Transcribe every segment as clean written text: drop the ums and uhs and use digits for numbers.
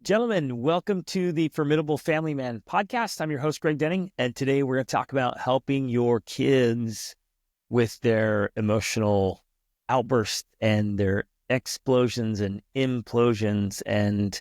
Gentlemen, welcome to the Formidable Family Man podcast. I'm your host, Greg Denning, and today we're going to talk about helping your kids with their emotional outbursts and their explosions and implosions. And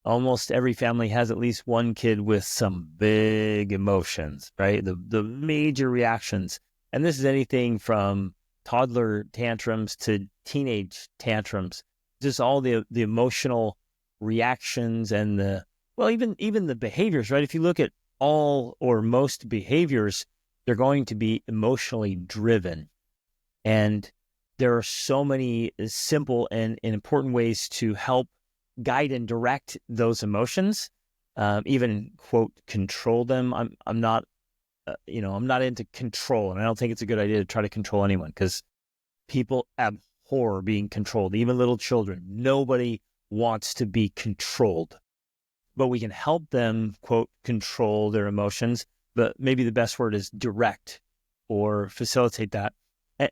almost every family has at least one kid with some big emotions, right? The major reactions. And this is anything from toddler tantrums to teenage tantrums, just all the emotional reactions and even the behaviors, right? If you look at all or most behaviors, they're going to be emotionally driven. And there are so many simple and important ways to help guide and direct those emotions, even quote, control them. I'm not into control, and I don't think it's a good idea to try to control anyone because people abhor being controlled, even little children. Nobody wants to be controlled, but we can help them, quote, control their emotions. But maybe the best word is direct or facilitate that.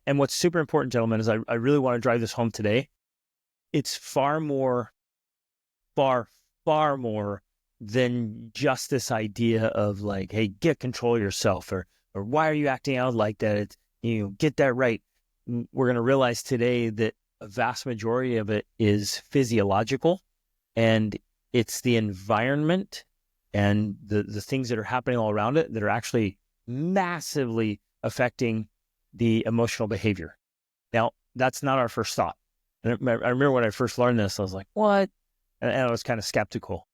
And what's super important, gentlemen, is I really want to drive this home today. It's far more than just this idea of like, hey, get control of yourself, or why are you acting out like that? Get that right. We're going to realize today that a vast majority of it is physiological, and it's the environment and the things that are happening all around it that are actually massively affecting the emotional behavior. Now, that's not our first thought. And I remember when I first learned this, I was like, what? And I was kind of skeptical.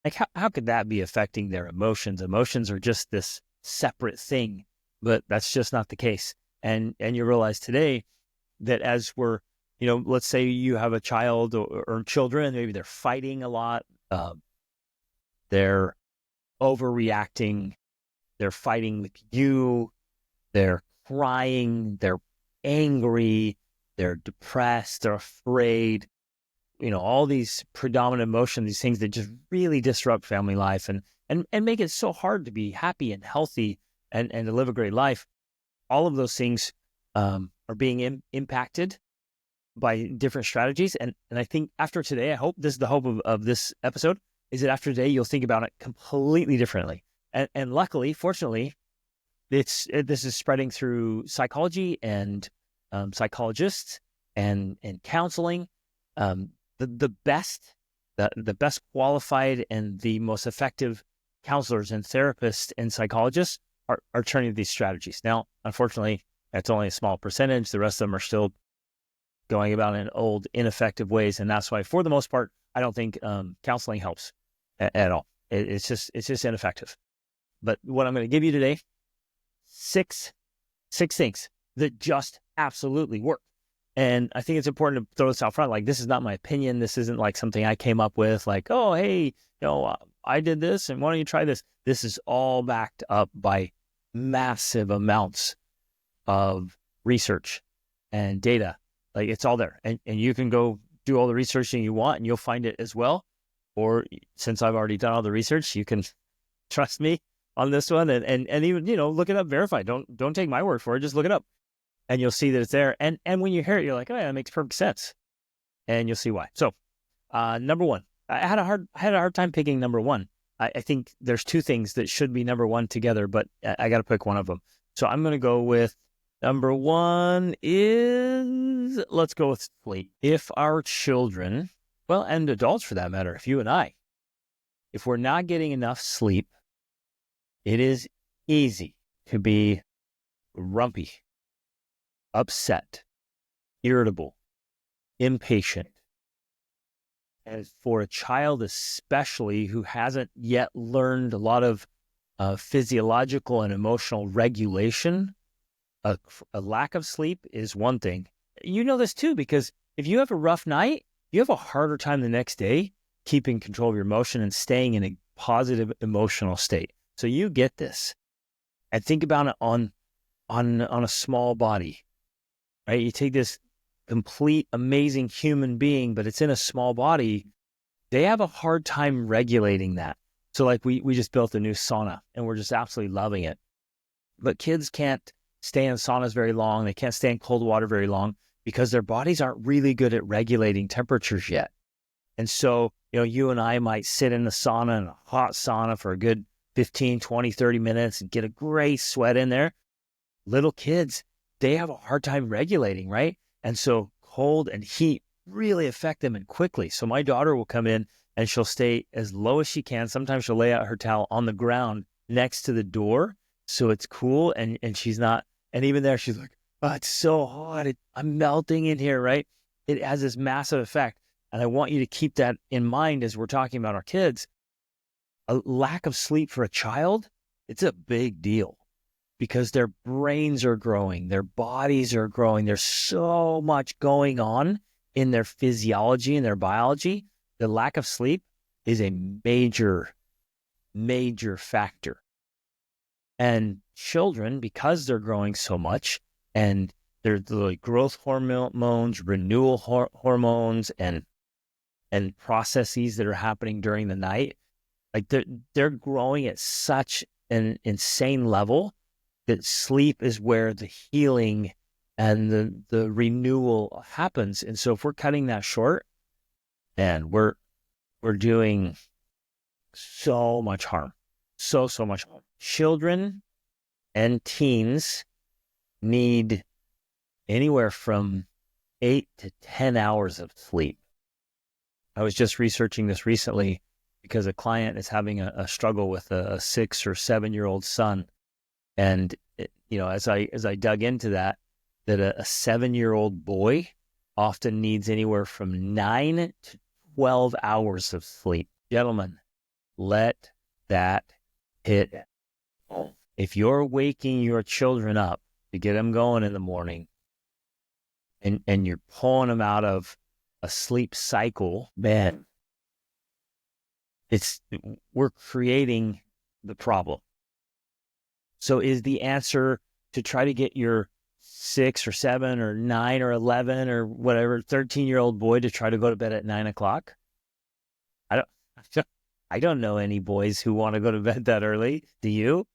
Like, how could that be affecting their emotions? Emotions are just this separate thing, but that's just not the case. And you realize today that as we're, let's say you have a child or children, maybe they're fighting a lot. They're overreacting. They're fighting with you. They're crying. They're angry. They're depressed. They're afraid. All these predominant emotions, these things that just really disrupt family life and make it so hard to be happy and healthy and to live a great life. All of those things are being impacted by different strategies. And I think after today, I hope this is the hope of this episode, is that after today, you'll think about it completely differently. And luckily, fortunately, this is spreading through psychology and psychologists and counseling. The best qualified and the most effective counselors and therapists and psychologists are turning to these strategies. Now, unfortunately, that's only a small percentage. The rest of them are still going about in old, ineffective ways. And that's why, for the most part, I don't think counseling helps at all. It's just ineffective. But what I'm going to give you today, six things that just absolutely work. And I think it's important to throw this out front. Like, this is not my opinion. This isn't like something I came up with. Like, oh, hey, I did this, and why don't you try this? This is all backed up by massive amounts of research and data. Like, it's all there. And you can go do all the researching you want, and you'll find it as well. Or since I've already done all the research, you can trust me on this one and even, look it up, verify. Don't take my word for it. Just look it up. And you'll see that it's there. And when you hear it, you're like, oh, yeah, that makes perfect sense. And you'll see why. So, number one, I had a hard time picking number one. I think there's two things that should be number one together, but I got to pick one of them. So I'm going to go with number one is, let's go with sleep. If our children, well, and adults for that matter, if you and I, if we're not getting enough sleep, it is easy to be grumpy, upset, irritable, impatient. And for a child especially who hasn't yet learned a lot of physiological and emotional regulation, a lack of sleep is one thing. You know this too, because if you have a rough night, you have a harder time the next day keeping control of your emotion and staying in a positive emotional state. So you get this. And think about it on a small body. Right? You take this complete, amazing human being, but it's in a small body. They have a hard time regulating that. So like we just built a new sauna and we're just absolutely loving it. But kids can't stay in saunas very long. They can't stay in cold water very long because their bodies aren't really good at regulating temperatures yet. And so, you and I might sit in the sauna, in a hot sauna for a good 15, 20, 30 minutes and get a great sweat in there. Little kids, they have a hard time regulating, right? And so cold and heat really affect them and quickly. So my daughter will come in and she'll stay as low as she can. Sometimes she'll lay out her towel on the ground next to the door so it's cool and she's not, and even there she's like, oh, it's so hot. I'm melting in here, right? It has this massive effect. And I want you to keep that in mind as we're talking about our kids. A lack of sleep for a child, it's a big deal because their brains are growing, their bodies are growing. There's so much going on in their physiology and their biology. The lack of sleep is a major, major factor. And children, because they're growing so much, and there's the growth hormones, renewal hormones, and processes that are happening during the night, like they're growing at such an insane level that sleep is where the healing and the renewal happens. And so if we're cutting that short, and we're doing so much harm, so much harm. Children and teens need anywhere from 8 to 10 hours of sleep. I was just researching this recently because a client is having a struggle with a 6 or 7 year old son. And, as I dug into that a 7-year-old boy often needs anywhere from 9 to 12 hours of sleep. Gentlemen, let that hit home. If you're waking your children up to get them going in the morning and you're pulling them out of a sleep cycle, man, we're creating the problem. So is the answer to try to get your 6 or 7 or 9 or 11 or whatever 13-year-old boy to try to go to bed at 9 o'clock? I don't know any boys who want to go to bed that early. Do you?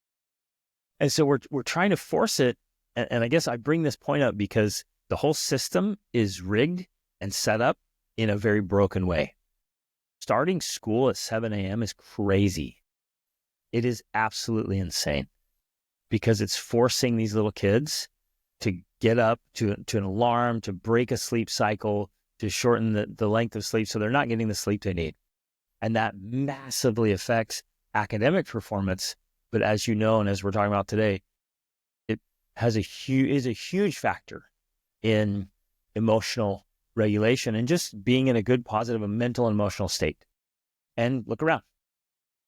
And so we're trying to force it. And I guess I bring this point up because the whole system is rigged and set up in a very broken way. Starting school at 7 a.m. is crazy. It is absolutely insane because it's forcing these little kids to get up to an alarm, to break a sleep cycle, to shorten the length of sleep so they're not getting the sleep they need. And that massively affects academic performance. But as you know, and as we're talking about today, it is a huge factor in emotional regulation and just being in a good, positive, mental and emotional state. And look around.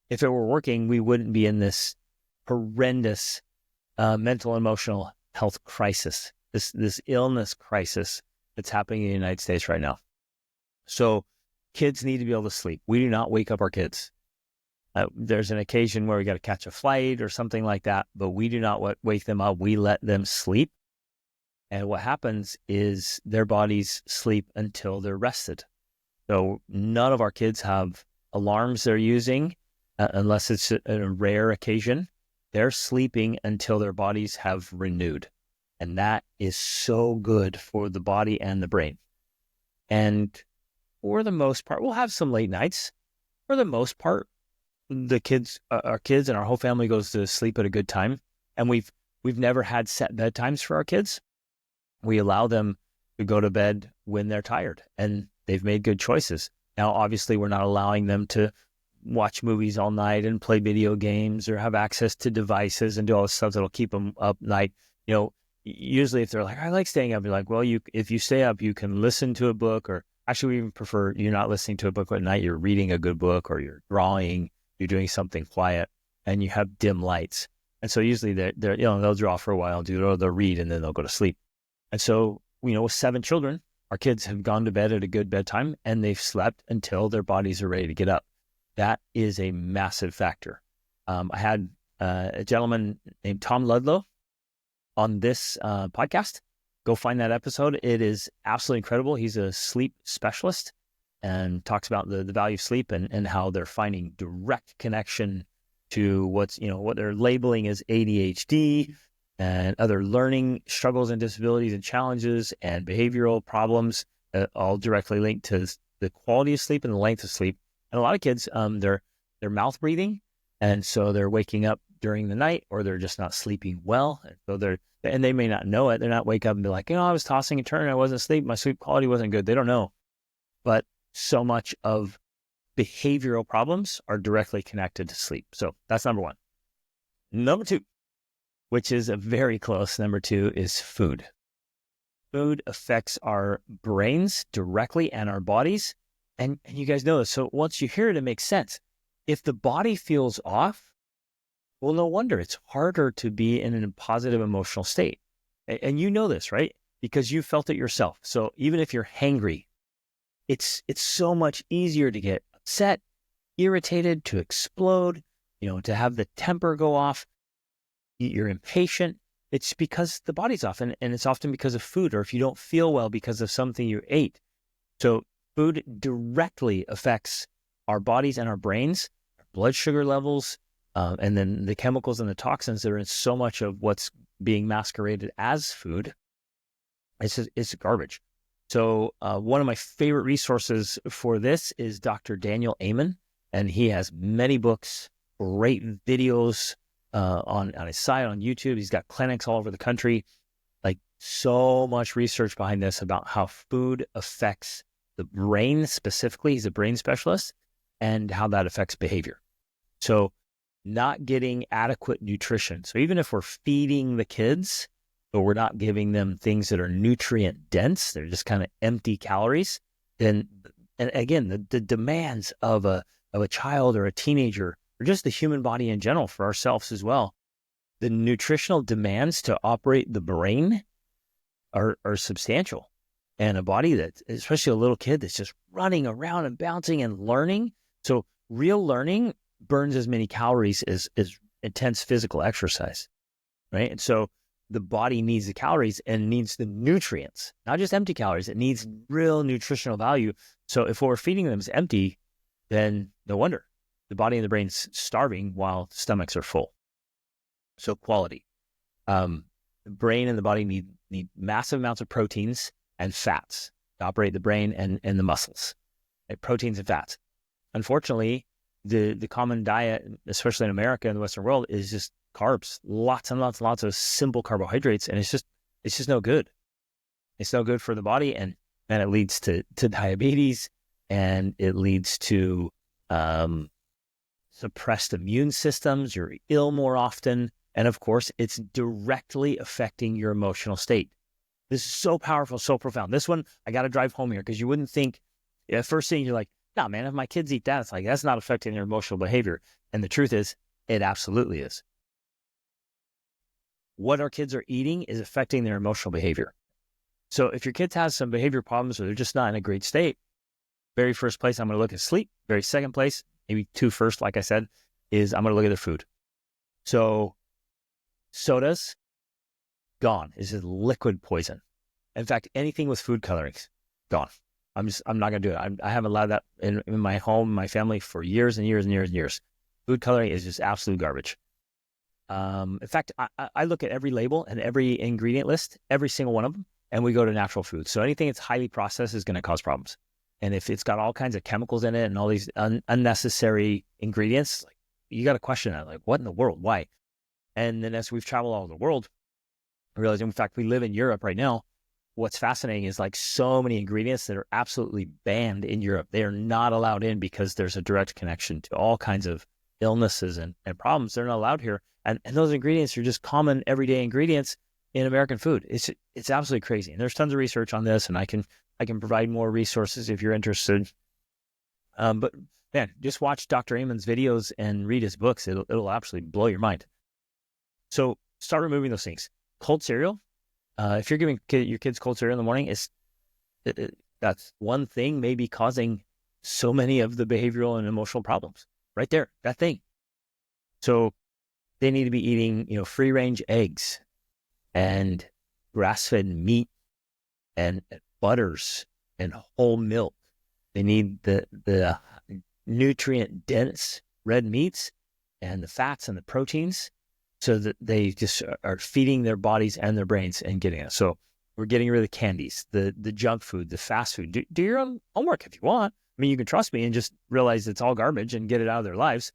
If it were working, we wouldn't be in this horrendous mental and emotional health crisis, this illness crisis that's happening in the United States right now. So kids need to be able to sleep. We do not wake up our kids. There's an occasion where we got to catch a flight or something like that, but we do not wake them up. We let them sleep. And what happens is their bodies sleep until they're rested. So none of our kids have alarms they're using unless it's a rare occasion. They're sleeping until their bodies have renewed. And that is so good for the body and the brain. And for the most part, we'll have some late nights. For the most part, our kids and our whole family goes to sleep at a good time. And we've never had set bedtimes for our kids. We allow them to go to bed when they're tired, and they've made good choices. Now, obviously, we're not allowing them to watch movies all night and play video games or have access to devices and do all this stuff that'll keep them up night. Usually if they're like, I like staying up, you're like, well, if you stay up, you can listen to a book, or actually we even prefer you're not listening to a book at night, you're reading a good book, or you're drawing, you're doing something quiet, and you have dim lights. And so usually they'll draw for a while, they'll read, and then they'll go to sleep. And so, with 7 children, our kids have gone to bed at a good bedtime and they've slept until their bodies are ready to get up. That is a massive factor. I had a gentleman named Tom Ludlow on this podcast. Go find that episode. It is absolutely incredible. He's a sleep specialist and talks about the value of sleep and how they're finding direct connection to what they're labeling as ADHD and other learning struggles and disabilities and challenges and behavioral problems, all directly linked to the quality of sleep and the length of sleep. And a lot of kids, they're mouth breathing, and so they're waking up during the night, or they're just not sleeping well. And so they may not know it. They're not wake up and be like, I was tossing and turning, I wasn't asleep, my sleep quality wasn't good. They don't know. But so much of behavioral problems are directly connected to sleep. So that's number one. Number two, which is a very close number two, is food. Food affects our brains directly and our bodies. And you guys know this. So once you hear it, it makes sense. If the body feels off, well, no wonder it's harder to be in a positive emotional state. And you know this, right? Because you felt it yourself. So even if you're hangry, it's so much easier to get upset, irritated, to explode, to have the temper go off. You're impatient. It's because the body's off, and it's often because of food, or if you don't feel well because of something you ate. So food directly affects our bodies and our brains, our blood sugar levels, and then the chemicals and the toxins that are in so much of what's being masqueraded as food. It's garbage. So one of my favorite resources for this is Dr. Daniel Amen, and he has many books, great videos on his site, on YouTube. He's got clinics all over the country. Like, so much research behind this about how food affects the brain specifically. He's a brain specialist, and how that affects behavior. So not getting adequate nutrition. So even if we're feeding the kids, but we're not giving them things that are nutrient dense, they're just kind of empty calories, then, and again, the demands of a child or a teenager, or just the human body in general, for ourselves as well, the nutritional demands to operate the brain are substantial. And a body that, especially a little kid that's just running around and bouncing and learning. So real learning burns as many calories as intense physical exercise, right? And so the body needs the calories and needs the nutrients, not just empty calories. It needs real nutritional value. So if what we're feeding them is empty, then no wonder the body and the brain's starving while stomachs are full. So quality. The brain and the body need massive amounts of proteins and fats to operate the brain and the muscles, right? Proteins and fats. Unfortunately, the common diet, especially in America and the Western world, is just carbs, lots and lots and lots of simple carbohydrates, and it's just no good. It's no good for the body, and it leads to diabetes, and it leads to suppressed immune systems. You're ill more often, and of course, it's directly affecting your emotional state. This is so powerful, so profound. This one, I got to drive home here, because you wouldn't think, first thing you're like, no, man, if my kids eat that, it's like, that's not affecting their emotional behavior. And the truth is, it absolutely is. What our kids are eating is affecting their emotional behavior. So if your kids have some behavior problems, or they're just not in a great state, very first place I'm going to look at sleep. Very second place, maybe two first, like I said, is I'm going to look at their food. So sodas, gone. This is liquid poison. In fact, anything with food colorings, gone. I'm not going to do it. I haven't allowed that in my home, my family, for years and years and years and years. Food coloring is just absolute garbage. In fact, I look at every label and every ingredient list, every single one of them, and we go to natural foods. So anything that's highly processed is going to cause problems. And if it's got all kinds of chemicals in it and all these unnecessary ingredients, like, you got to question that. Like, what in the world? Why? And then as we've traveled all over the world, I realize, in fact, we live in Europe right now. What's fascinating is, like, so many ingredients that are absolutely banned in Europe. They are not allowed in because there's a direct connection to all kinds of illnesses and problems. They're not allowed here. And those ingredients are just common everyday ingredients in American food. It's absolutely crazy. And there's tons of research on this, and I can provide more resources if you're interested. But man, just watch Dr. Amen's videos and read his books. It'll absolutely blow your mind. So start removing those things. Cold cereal. If you're giving your kids cold cereal in the morning, that's one thing maybe causing so many of the behavioral and emotional problems. Right there, that thing. So they need to be eating, free-range eggs and grass-fed meat and butters and whole milk. They need the nutrient-dense red meats and the fats and the proteins, so that they just are feeding their bodies and their brains and getting it. So We're getting rid of the candies, the junk food, the fast food. Do your own homework if you want. I mean, you can trust me and just realize it's all garbage and get it out of their lives.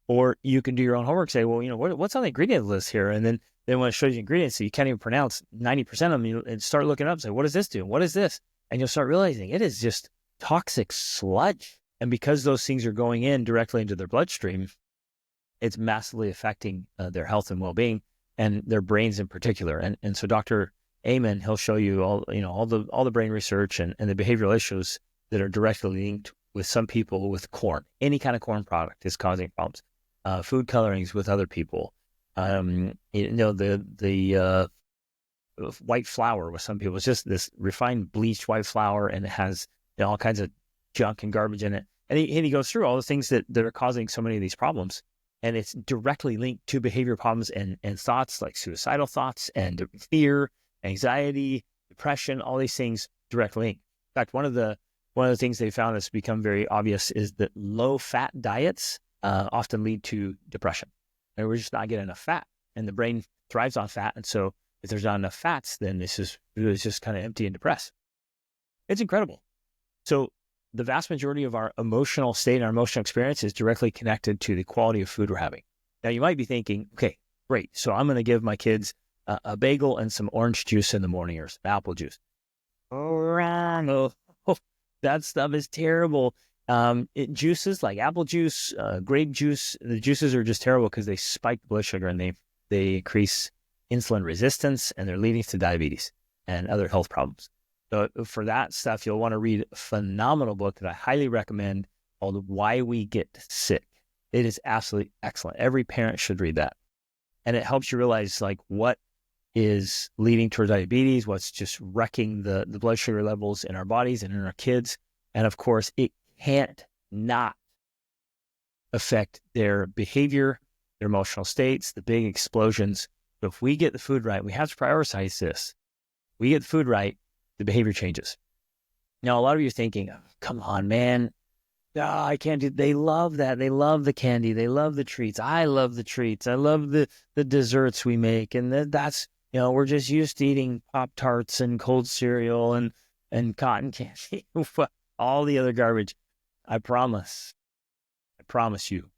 Or you can do your own homework, say, well, what's on the ingredient list here? And then when it shows you ingredients that you can't even pronounce 90% of them, and start looking up and say, what does this do? What is this? And you'll start realizing it is just toxic sludge. And because those things are going in directly into their bloodstream, it's massively affecting their health and well-being and their brains in particular. And so Dr. Amen, he'll show you all the brain research and the behavioral issues that are directly linked with some people with corn. Any kind of corn product is causing problems. Food colorings with other people. The white flour with some people. It's just this refined bleached white flour, and it has all kinds of junk and garbage in it. And he goes through all the things that are causing so many of these problems. And it's directly linked to behavior problems and thoughts like suicidal thoughts and fear, anxiety, depression, all these things directly linked. In fact, one of the things they found that's become very obvious is that low-fat diets often lead to depression. And we're just not getting enough fat. And the brain thrives on fat. And so if there's not enough fats, then it's just kind of empty and depressed. It's incredible. So the vast majority of our emotional state and our emotional experience is directly connected to the quality of food we're having. Now, you might be thinking, okay, great. So I'm going to give my kids a bagel and some orange juice in the morning or some apple juice. Oh, that stuff is terrible. Juices like apple juice, grape juice, the juices are just terrible because they spike blood sugar and they increase insulin resistance, and they're leading to diabetes and other health problems. So for that stuff, you'll want to read a phenomenal book that I highly recommend called Why We Get Sick. It is absolutely excellent. Every parent should read that. And it helps you realize like what is leading toward diabetes, what's just wrecking the blood sugar levels in our bodies and in our kids. And of course, it can't not affect their behavior, their emotional states, the big explosions. But if we get the food right, we have to prioritize this. We get the food right, the behavior changes. Now, a lot of you are thinking, oh, come on, man. I can't do. They love that. They love the candy. They love the treats. I love the treats. I love the desserts we make. And that's, we're just used to eating Pop-Tarts and cold cereal and cotton candy, all the other garbage. I promise you,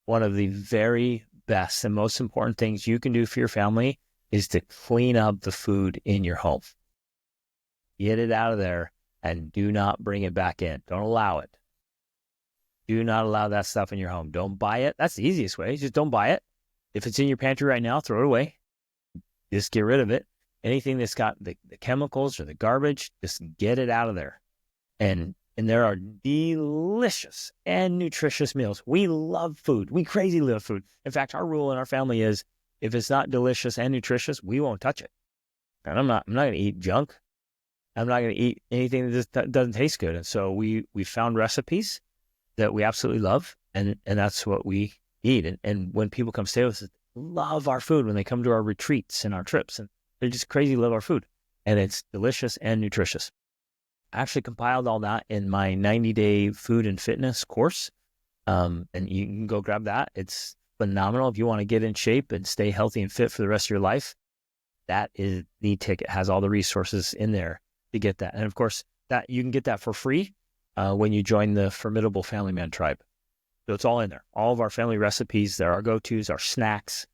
one of the very best and most important things you can do for your family is to clean up the food in your home. Get it out of there and do not bring it back in. Don't allow it. Do not allow that stuff in your home. Don't buy it. That's the easiest way. Just don't buy it. If it's in your pantry right now, throw it away. Just get rid of it. Anything that's got the chemicals or the garbage, just get it out of there. And there are delicious and nutritious meals. We love food. We crazy love food. In fact, our rule in our family is if it's not delicious and nutritious, we won't touch it. And I'm not going to eat junk. I'm not going to eat anything that just doesn't taste good. And so we found recipes that we absolutely love, and that's what we eat. And when people come stay with us, they love our food when they come to our retreats and our trips, and they just crazy love our food. And it's delicious and nutritious. I actually compiled all that in my 90-day food and fitness course. And you can go grab that. It's phenomenal. If you want to get in shape and stay healthy and fit for the rest of your life, that is the ticket. It has all the resources in there to get that. And of course, that you can get that for free when you join the Formidable Family Man Tribe. So it's all in there. All of our family recipes, they're our go-tos, our snacks,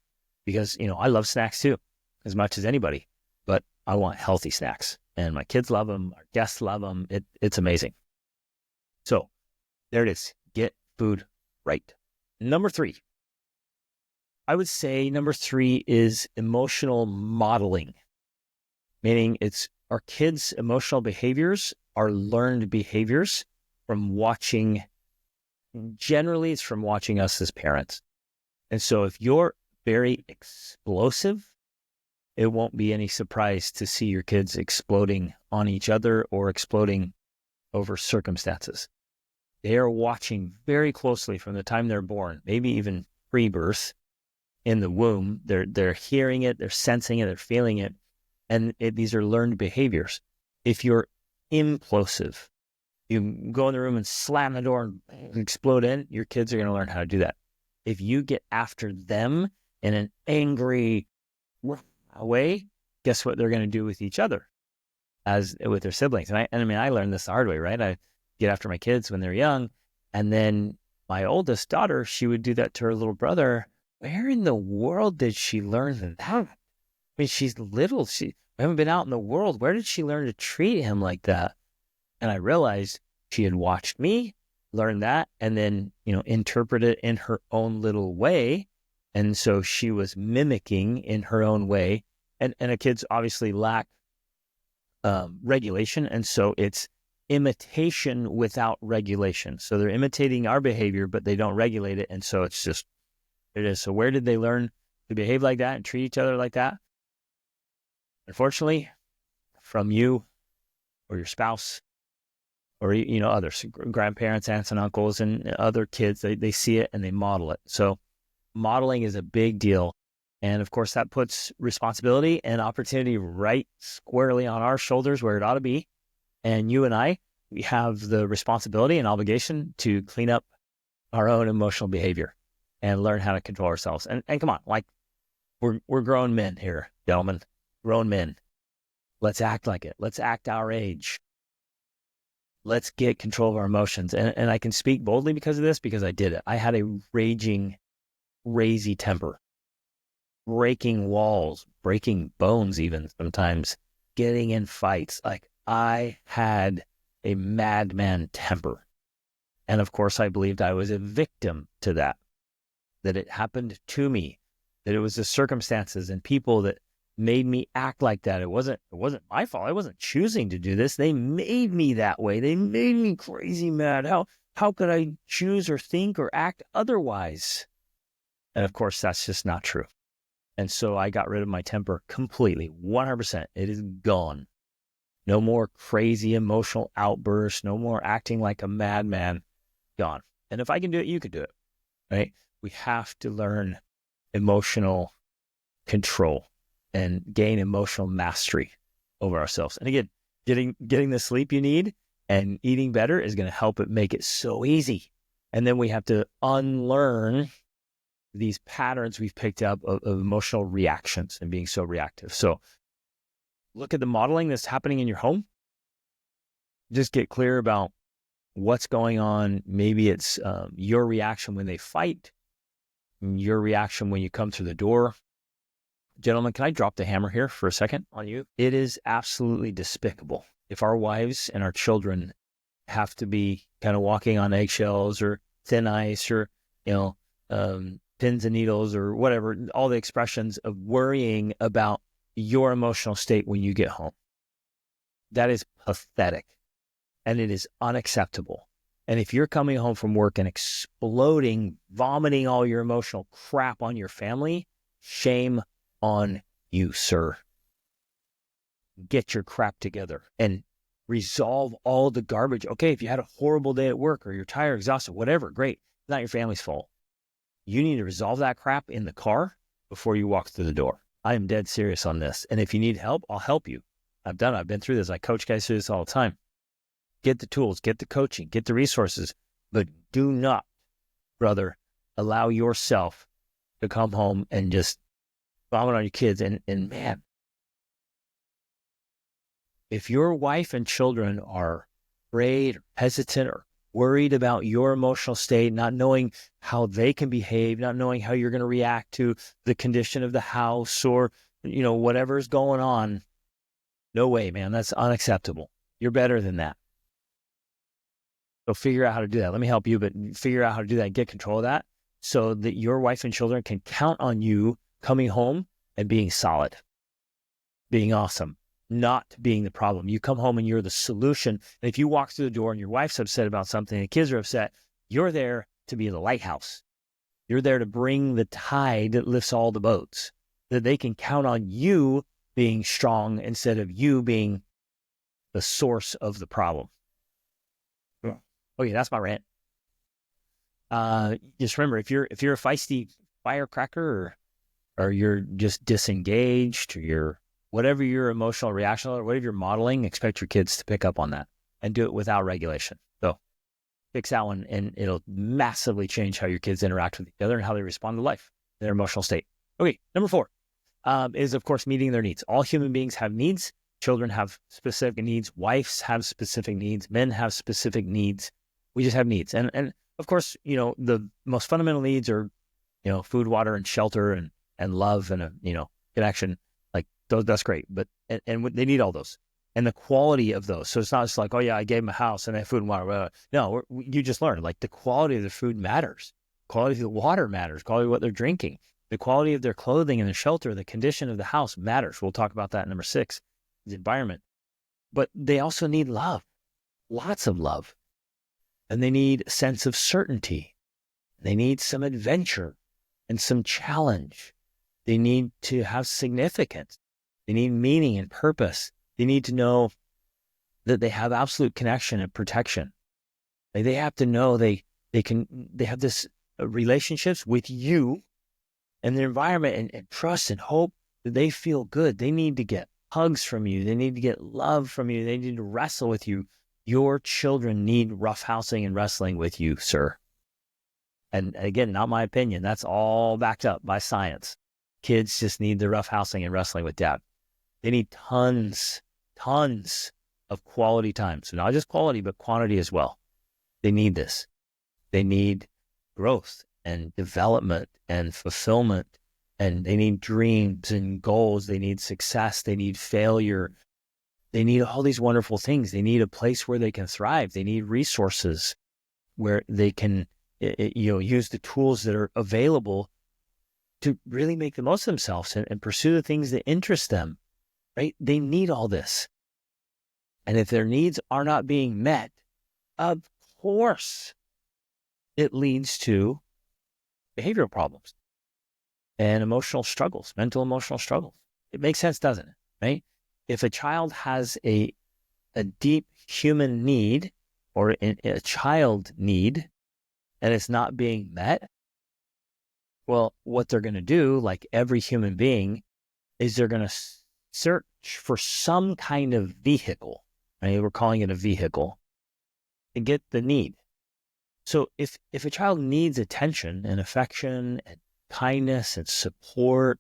because, I love snacks too, as much as anybody, but I want healthy snacks. And my kids love them. Our guests love them. It's amazing. So there it is. Get food right. Number 3. I would say number 3 is emotional modeling, meaning it's our kids' emotional behaviors are learned behaviors from watching. Generally, it's from watching us as parents. And so if you're very explosive, it won't be any surprise to see your kids exploding on each other or exploding over circumstances. They are watching very closely from the time they're born, maybe even pre-birth in the womb. They're hearing it, they're sensing it, they're feeling it. And these are learned behaviors. If you're implosive, you go in the room and slam the door and explode in, your kids are going to learn how to do that. If you get after them in an angry way, guess what they're going to do with each other? as with their siblings. And I mean, I learned this the hard way, right? I get after my kids when they're young. And then my oldest daughter, she would do that to her little brother. Where in the world did she learn that? I mean, she's little. We haven't been out in the world. Where did she learn to treat him like that? And I realized she had watched me learn that and then, interpret it in her own little way. And so she was mimicking in her own way. And a kids obviously lack regulation. And so it's imitation without regulation. So they're imitating our behavior, but they don't regulate it. And so it's just, it is. So where did they learn to behave like that and treat each other like that? Unfortunately, from you or your spouse or, others, grandparents, aunts and uncles and other kids, they see it and they model it. So modeling is a big deal. And of course, that puts responsibility and opportunity right squarely on our shoulders where it ought to be. And you and I, we have the responsibility and obligation to clean up our own emotional behavior and learn how to control ourselves. And come on, like we're grown men here, gentlemen, grown men. Let's act like it. Let's act our age. Let's get control of our emotions. And I can speak boldly because of this, because I did it. I had a raging, crazy temper, breaking walls, breaking bones even sometimes, getting in fights. Like I had a madman temper. And of course, I believed I was a victim to that it happened to me, that it was the circumstances and people that made me act like that. It wasn't my fault. I wasn't choosing to do this. They made me that way. They made me crazy mad. How could I choose or think or act otherwise? And of course, that's just not true. And so I got rid of my temper completely, 100%. It is gone. No more crazy emotional outbursts. No more acting like a madman. Gone. And if I can do it, you could do it, right? We have to learn emotional control and gain emotional mastery over ourselves. And again, getting the sleep you need and eating better is going to help it make it so easy. And then we have to unlearn these patterns we've picked up of emotional reactions and being so reactive. So look at the modeling that's happening in your home. Just get clear about what's going on. Maybe it's your reaction when they fight, your reaction when you come through the door. Gentlemen, can I drop the hammer here for a second on you? It is absolutely despicable if our wives and our children have to be kind of walking on eggshells or thin ice or, pins and needles or whatever, all the expressions of worrying about your emotional state when you get home. That is pathetic and it is unacceptable. And if you're coming home from work and exploding, vomiting all your emotional crap on your family, shame on you, sir. Get your crap together and resolve all the garbage. Okay, if you had a horrible day at work or you're tired, exhausted, whatever, great. It's not your family's fault. You need to resolve that crap in the car before you walk through the door. I am dead serious on this. And if you need help, I'll help you. I've been through this. I coach guys through this all the time. Get the tools, get the coaching, get the resources, but do not, brother, allow yourself to come home and just vomit on your kids. And man, if your wife and children are afraid or hesitant or worried about your emotional state, not knowing how they can behave, not knowing how you're going to react to the condition of the house or, whatever's going on, no way, man. That's unacceptable. You're better than that. So figure out how to do that. Let me help you, but figure out how to do that. Get control of that so that your wife and children can count on you coming home and being solid, being awesome, not being the problem. You come home and you're the solution. And if you walk through the door and your wife's upset about something and the kids are upset, you're there to be the lighthouse. You're there to bring the tide that lifts all the boats, that they can count on you being strong instead of you being the source of the problem. Okay, that's my rant. Just remember, if you're a feisty firecracker or you're just disengaged or you're whatever your emotional reaction or whatever you're modeling, expect your kids to pick up on that and do it without regulation. So fix that one and it'll massively change how your kids interact with each other and how they respond to life, their emotional state. Okay, number 4 is, of course, meeting their needs. All human beings have needs Children have specific needs. Wives have specific needs. Men have specific needs. We just have needs. And of course, the most fundamental needs are, food, water, and shelter and love and, connection. Like those, that's great. But, and they need all those and the quality of those. So it's not just like, oh yeah, I gave them a house and I have food and water. No, you just learned like the quality of the food matters. Quality of the water matters. Quality of what they're drinking. The quality of their clothing and the shelter, the condition of the house matters. We'll talk about that in number 6, the environment. But they also need love, lots of love. And they need a sense of certainty. They need some adventure and some challenge. They need to have significance. They need meaning and purpose. They need to know that they have absolute connection and protection. They have to know they have this relationships with you and the environment and trust and hope that they feel good. They need to get hugs from you. They need to get love from you. They need to wrestle with you. Your children need roughhousing and wrestling with you, sir. And again, not my opinion. That's all backed up by science. Kids just need the roughhousing and wrestling with dad. They need tons of quality time. So not just quality, but quantity as well. They need this. They need growth and development and fulfillment. And they need dreams and goals. They need success. They need failure. They need all these wonderful things. They need a place where they can thrive. They need resources where they can, use the tools that are available to really make the most of themselves and pursue the things that interest them, right? They need all this. And if their needs are not being met, of course, it leads to behavioral problems and emotional struggles, mental emotional struggles. It makes sense, doesn't it? Right? If a child has a deep human need or a child need and it's not being met, well, what they're going to do, like every human being, is they're going to search for some kind of vehicle. Right? We're calling it a vehicle to get the need. So if a child needs attention and affection and kindness and support,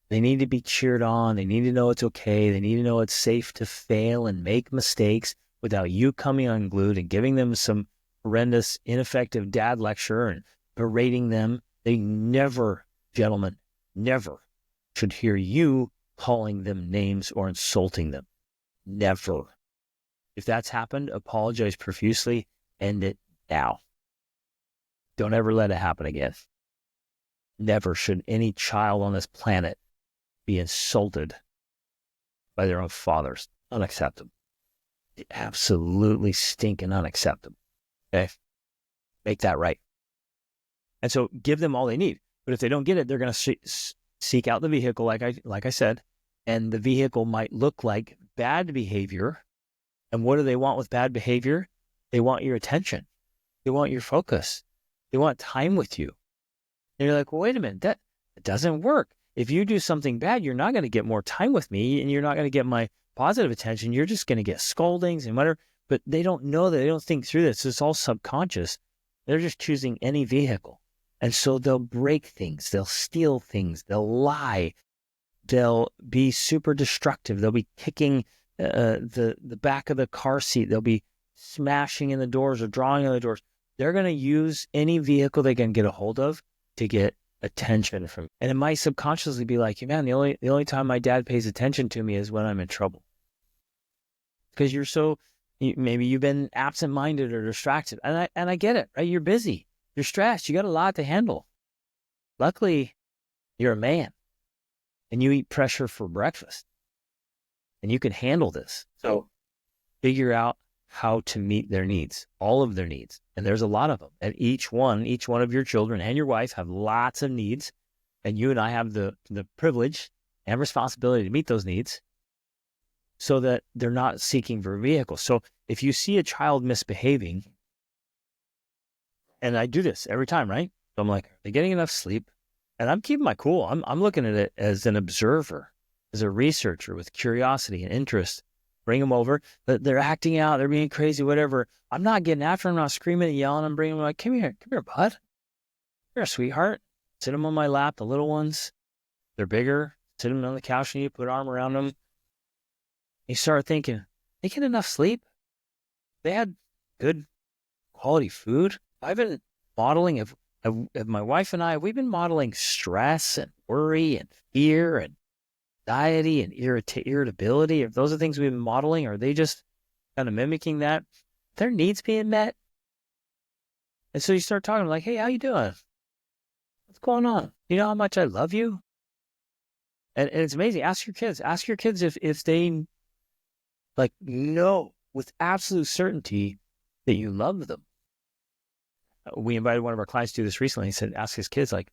they need to be cheered on. They need to know it's okay. They need to know it's safe to fail and make mistakes without you coming unglued and giving them some horrendous, ineffective dad lecture and berating them. They never, gentlemen, never should hear you calling them names or insulting them. Never. If that's happened, apologize profusely. End it now. Don't ever let it happen again. Never should any child on this planet be insulted by their own fathers. Unacceptable. Absolutely stinking unacceptable. Okay? Make that right. And so give them all they need. But if they don't get it, they're going to seek out the vehicle, like I said, and the vehicle might look like bad behavior. And what do they want with bad behavior? They want your attention. They want your focus. They want time with you. And you're like, well, wait a minute, that doesn't work. If you do something bad, you're not going to get more time with me and you're not going to get my positive attention. You're just going to get scoldings and whatever. But they don't know that. They don't think through this. It's all subconscious. They're just choosing any vehicle. And so they'll break things. They'll steal things. They'll lie. They'll be super destructive. They'll be kicking the back of the car seat. They'll be smashing in the doors or drawing on the doors. They're going to use any vehicle they can get a hold of to get attention from. And it might subconsciously be like, man, the only time my dad pays attention to me is when I'm in trouble. Because maybe you've been absent-minded or distracted. And I get it, right? You're busy. You're stressed. You got a lot to handle. Luckily, you're a man and you eat pressure for breakfast and you can handle this. So figure out how to meet their needs, all of their needs. And there's a lot of them. And each one of your children and your wife have lots of needs. And you and I have the privilege and responsibility to meet those needs so that they're not seeking for a vehicle. So if you see a child misbehaving, and I do this every time, right? So I'm like, are they getting enough sleep? And I'm keeping my cool. I'm looking at it as an observer, as a researcher with curiosity and interest. Bring them over. They're acting out. They're being crazy, whatever. I'm not getting after them. I'm not screaming and yelling. I'm bringing them like, come here, bud. Come here, sweetheart. Sit them on my lap, the little ones. They're bigger. Sit them on the couch and you put an arm around them. You start thinking, they get enough sleep? They had good quality food? I've been modeling, if my wife and I, we've been modeling stress and worry and fear and anxiety and irritability. If those are things we've been modeling, are they just kind of mimicking that? Their needs being met? And so you start talking like, hey, how you doing? What's going on? You know how much I love you? And it's amazing. Ask your kids if they like know with absolute certainty that you love them. We invited one of our clients to do this recently. He said, ask his kids like,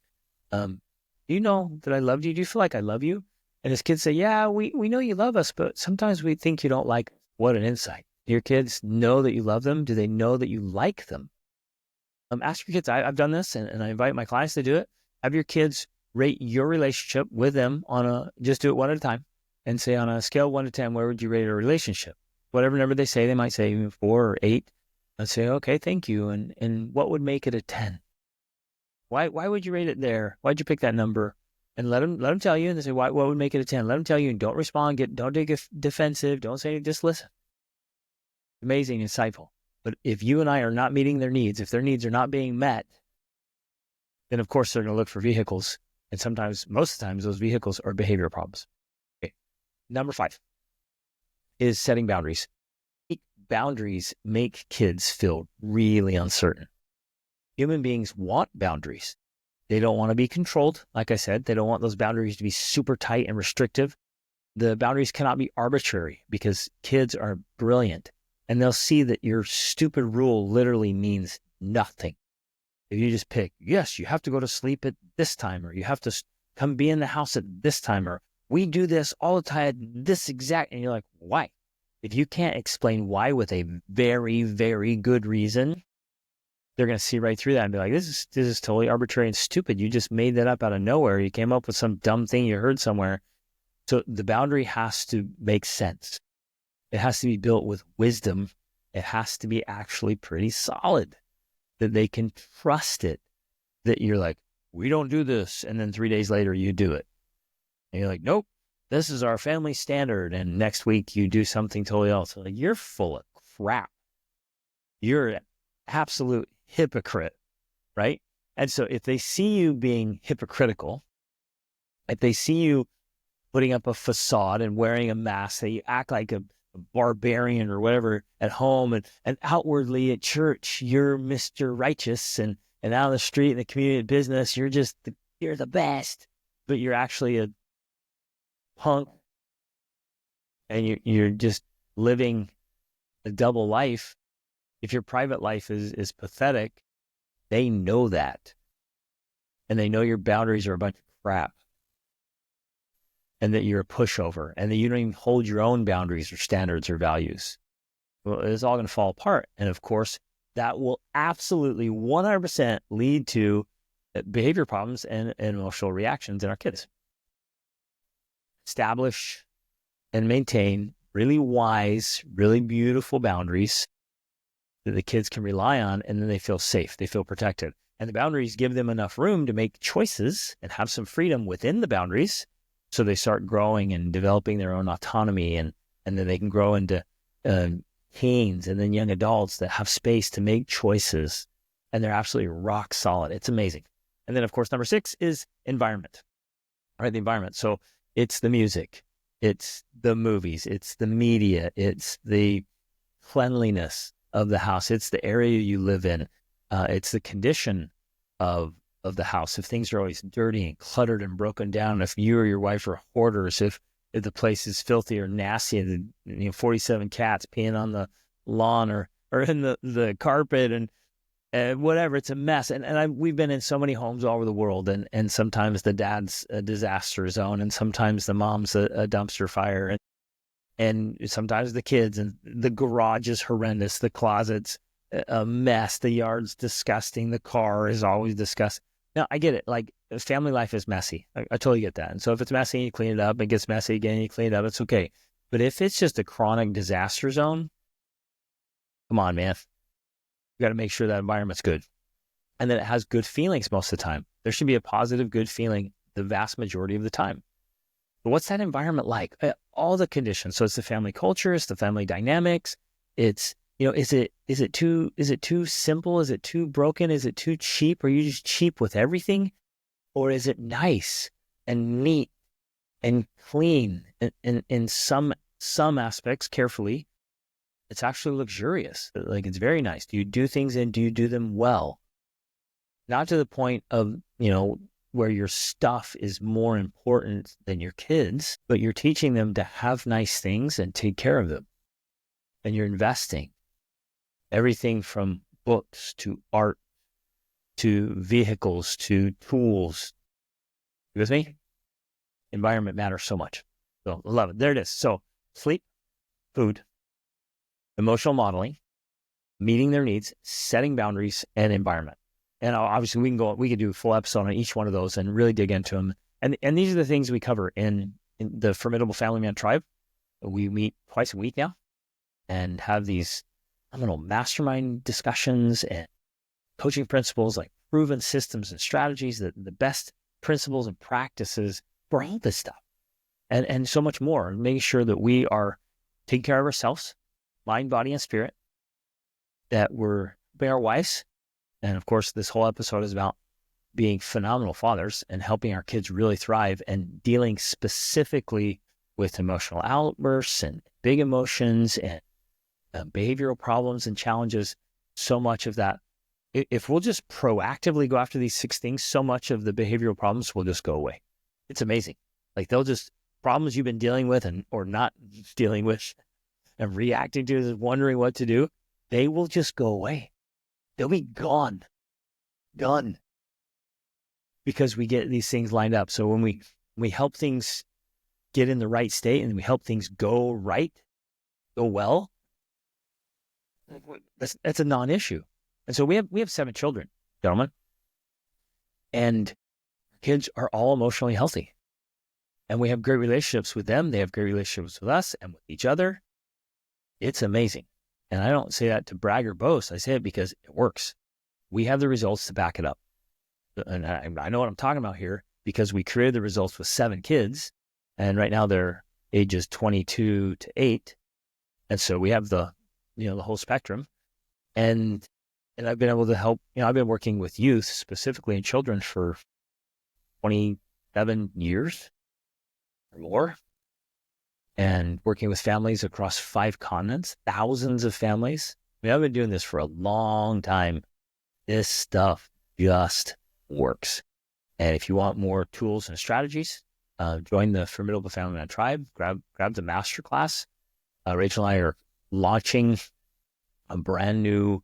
do you know that I loved you? Do you feel like I love you? And his kids say, yeah, we know you love us, but sometimes we think you don't like us. What an insight. Do your kids know that you love them? Do they know that you like them? Ask your kids. I've done this, and I invite my clients to do it. Have your kids rate your relationship with them just do it one at a time, and say on a scale of 1 to 10, where would you rate a relationship? Whatever number they say, they might say even 4 or 8. I'd say, okay, thank you. And what would make it a 10? Why would you rate it there? Why'd you pick that number? And let them tell you. And they say, what would make it a 10? Let them tell you, and don't respond. Don't get defensive. Don't say, just listen. Amazing, insightful. But if you and I are not meeting their needs, if their needs are not being met, then of course they're going to look for vehicles. And most of the times, those vehicles are behavior problems. Okay. Number 5 is setting boundaries. Boundaries make kids feel really uncertain. Human beings want boundaries. They don't want to be controlled. Like I said, they don't want those boundaries to be super tight and restrictive. The boundaries cannot be arbitrary because kids are brilliant and they'll see that your stupid rule literally means nothing. If you just pick, yes, you have to go to sleep at this time, or you have to come be in the house at this time, or we do this all the time, this exact, and you're like, why? If you can't explain why with a very, very good reason, they're going to see right through that and be like, this is totally arbitrary and stupid. You just made that up out of nowhere. You came up with some dumb thing you heard somewhere. So the boundary has to make sense. It has to be built with wisdom. It has to be actually pretty solid, that they can trust it, that you're like, we don't do this. And then 3 days later, you do it. And you're like, nope, this is our family standard. And next week you do something totally else. Like, you're full of crap. You're an absolute hypocrite, right? And so if they see you being hypocritical, if they see you putting up a facade and wearing a mask, that you act like a barbarian or whatever at home, and outwardly at church, you're Mr. Righteous, and out on the street in the community business, you're the best, but you're actually a punk, and you're just living a double life. If your private life is pathetic, they know that. And they know your boundaries are a bunch of crap. And that you're a pushover. And that you don't even hold your own boundaries or standards or values. Well, it's all going to fall apart. And of course, that will absolutely 100% lead to behavior problems and emotional reactions in our kids. Establish and maintain really wise, really beautiful boundaries that the kids can rely on, and then they feel safe, they feel protected. And the boundaries give them enough room to make choices and have some freedom within the boundaries, so they start growing and developing their own autonomy, and then they can grow into teens and then young adults that have space to make choices, and they're absolutely rock solid. It's amazing. And then, of course, number 6 is environment. All right, the environment. So it's the music, it's the movies, it's the media, it's the cleanliness of the house, it's the area you live in, it's the condition of the house. If things are always dirty and cluttered and broken down, if you or your wife are hoarders, if the place is filthy or nasty, and 47 cats peeing on the lawn or in the carpet and whatever, it's a mess. And we've been in so many homes all over the world, and sometimes the dad's a disaster zone, and sometimes the mom's a dumpster fire, and sometimes the kids, and the garage is horrendous, the closet's a mess, the yard's disgusting, the car is always disgusting. Now, I get it. Like, family life is messy. I totally get that. And so if it's messy, you clean it up. It gets messy again, you clean it up. It's okay. But if it's just a chronic disaster zone, come on, man. You got to make sure that environment's good. And that it has good feelings most of the time. There should be a positive, good feeling the vast majority of the time. But what's that environment like? All the conditions. So it's the family culture, it's the family dynamics. It's, is it too simple? Is it too broken? Is it too cheap? Are you just cheap with everything? Or is it nice and neat and clean? In some aspects, carefully, it's actually luxurious. Like, it's very nice. Do you do things and do you do them well? Not to the point of, where your stuff is more important than your kids, but you're teaching them to have nice things and take care of them. And you're investing everything from books to art to vehicles to tools. You with me? Environment matters so much. So I love it. There it is. So sleep, food, emotional modeling, meeting their needs, setting boundaries, and environment. And obviously we could do a full episode on each one of those and really dig into them. And these are the things we cover in the Formidable Family Man Tribe. We meet twice a week now and have these, mastermind discussions and coaching principles, like proven systems and strategies, the best principles and practices for all this stuff. And so much more, making sure that we are taking care of ourselves, mind, body, and spirit, that we're by our wives. And of course, this whole episode is about being phenomenal fathers and helping our kids really thrive and dealing specifically with emotional outbursts and big emotions and behavioral problems and challenges. So much of that, if we'll just proactively go after these 6 things, so much of the behavioral problems will just go away. It's amazing. Like, they'll just, problems you've been dealing with or not dealing with and reacting to, wondering what to do, they will just go away. They'll be gone, done, because we get these things lined up. So when we help things get in the right state and we help things go right, go well, that's a non-issue. And so we have 7 children, gentlemen, and kids are all emotionally healthy, and we have great relationships with them. They have great relationships with us and with each other. It's amazing. And I don't say that to brag or boast. I say it because it works. We have the results to back it up. And I know what I'm talking about here, because we created the results with 7 kids, and right now they're ages 22 to 8. And so we have the whole spectrum. And I've been able to help, I've been working with youth, specifically in children, for 27 years or more, and working with families across 5 continents, thousands of families. I've been doing this for a long time. This stuff just works. And if you want more tools and strategies, join the Formidable Family Man Tribe. Grab the masterclass. Rachel and I are launching a brand new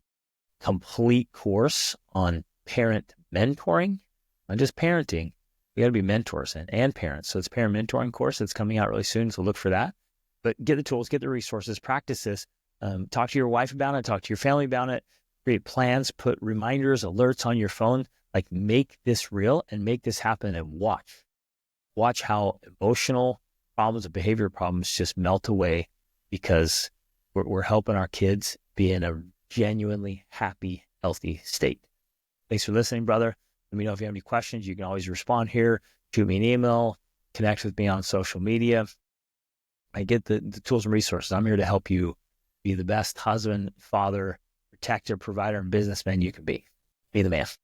complete course on parent mentoring, not just parenting. We got to be mentors and parents. So it's a parent mentoring course that's coming out really soon. So look for that. But get the tools, get the resources, practice this. Talk to your wife about it. Talk to your family about it. Create plans, put reminders, alerts on your phone. Like, make this real and make this happen, and watch how emotional problems and behavior problems just melt away, because we're helping our kids be in a genuinely happy, healthy state. Thanks for listening, brother. Let me know if you have any questions. You can always respond here, shoot me an email, connect with me on social media. I get the tools and resources. I'm here to help you be the best husband, father, protector, provider, and businessman you can be. Be the man.